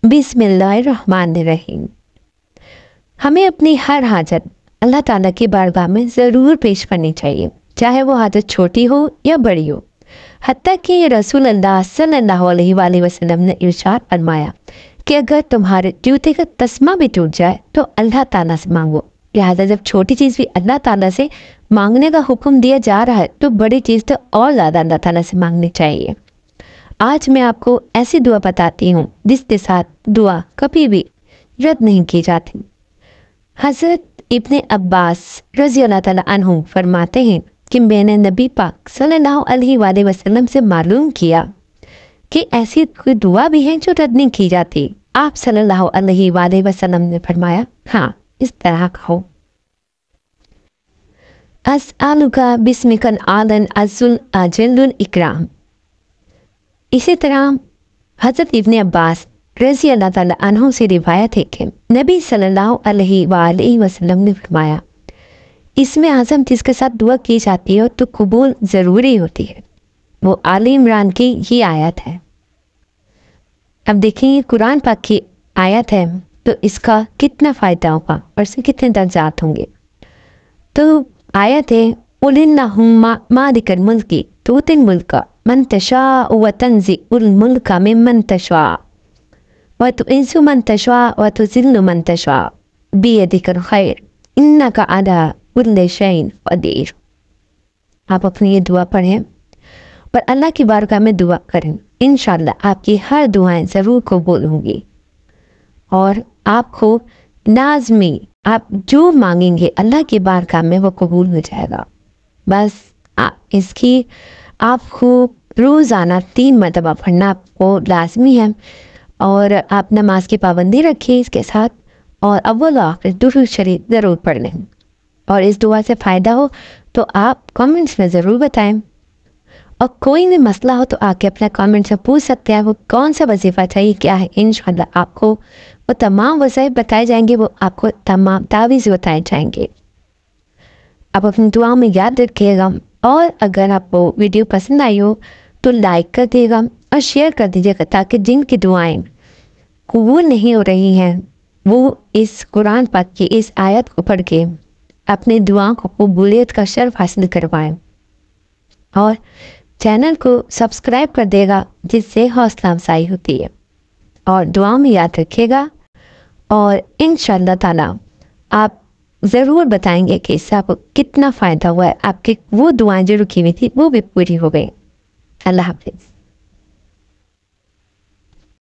बिस्मिल्लाहिर्रहमानिर्रहीम। हमें अपनी हर हाजत अल्लाह ताला की बारगाह में ज़रूर पेश करनी चाहिए, चाहे वो हाजत छोटी हो या बड़ी हो। हत्ता कि रसूल अल्लाह सल्लल्लाहु अलैहि वसल्लम ने इरशाद फरमाया कि अगर तुम्हारे जूते का तस्मा भी टूट जाए तो अल्लाह ताला से मांगो। लिहाजा जब छोटी चीज़ भी अल्लाह ताला से मांगने का हुक्म दिया जा रहा है तो बड़ी चीज़ तो और ज़्यादा अल्लाह ताला से मांगनी चाहिए। आज मैं आपको ऐसी दुआ बताती हूँ जिसके साथ दुआ कभी भी रद्द नहीं की जाती। हज़रत इब्ने अब्बास रज़ी अल्लाह ताला अन्हु फरमाते हैं कि मैंने नबी पाक सल्लल्लाहु अलैहि वसल्लम से मालूम किया कि ऐसी कोई दुआ भी है जो रद्द नहीं की जाती। आप सल्लल्लाहु अलैहि वसल्लम ने फरमाया, हाँ, इस तरह कहो, अस्अलुका बिस्मिकल आलन अज़ुल अजलुल इकराम। इसी तरह हज़रत इब्ने अब्बास रज़ी अल्लाह ताला अन्हु से रिवायत है कि नबी सल्लल्लाहु अलैहि वसल्लम ने फरमाया, इसमें आज़म जिसके साथ दुआ की जाती है तो कबूल ज़रूरी होती है। वो आले इमरान की ये आयत है। अब देखें, ये कुरान पाक की आयत है तो इसका कितना फ़ायदा होगा और इसके कितने दर्जात होंगे। तो आयत है, उलिल्लाहुम्मा मालिकल मुल्की तूतिल मुल्का मन तशाअ व तंज़िउल मुल्का मिम्मन तशाअ व तुइज़्ज़ु मन तशाअ व तुज़िल्लु मन तशाअ बियदिकल खैर इन्नका अला कुल्लि शैइन क़दीर। आप अपनी ये दुआ पढ़ें और अल्लाह की बारगाह में दुआ करें। इंशाअल्लाह आपकी हर दुआएं ज़रूर कबूल होंगी और आपको लाज़मी आप जो मांगेंगे अल्लाह की बारगाह में वो कबूल हो जाएगा। बस इसकी आपको रोज़ाना 3 मरतबा पढ़ना आपको लाजमी है और आप नमाज की पाबंदी रखिए इसके साथ, और अव्वल आखिर दुरूद शरीफ ज़रूर पढ़ लें। और इस दुआ से फ़ायदा हो तो आप कमेंट्स में ज़रूर बताएं, और कोई भी मसला हो तो आके अपना कमेंट से पूछ सकते हैं वो कौन सा वजीफ़ा चाहिए क्या है। इंशाअल्लाह आपको वो तमाम वज़ाइफ बताए जाएंगे, वो आपको तमाम तावीज़ बताए जाएंगे। आप अपनी दुआओं में याद रखिएगा, और अगर आपको वीडियो पसंद आई हो तो लाइक कर दिएगा और शेयर कर दीजिएगा ताकि जिनकी दुआएं कबूल नहीं हो रही हैं वो इस कुरान पाक की इस आयत को पढ़ के अपनी दुआओं को कबूलियत का शर्फ हासिल करवाएं। और चैनल को सब्सक्राइब कर देगा जिससे हौसला अफजाई होती है, और दुआओं में याद रखिएगा। और इंशाअल्लाह ताला आप ज़रूर बताएंगे कि इससे आपको कितना फ़ायदा हुआ है, आपकी वो दुआएं जो रुकी हुई थी वो भी पूरी हो गई। अल्लाह हाफ़िज़।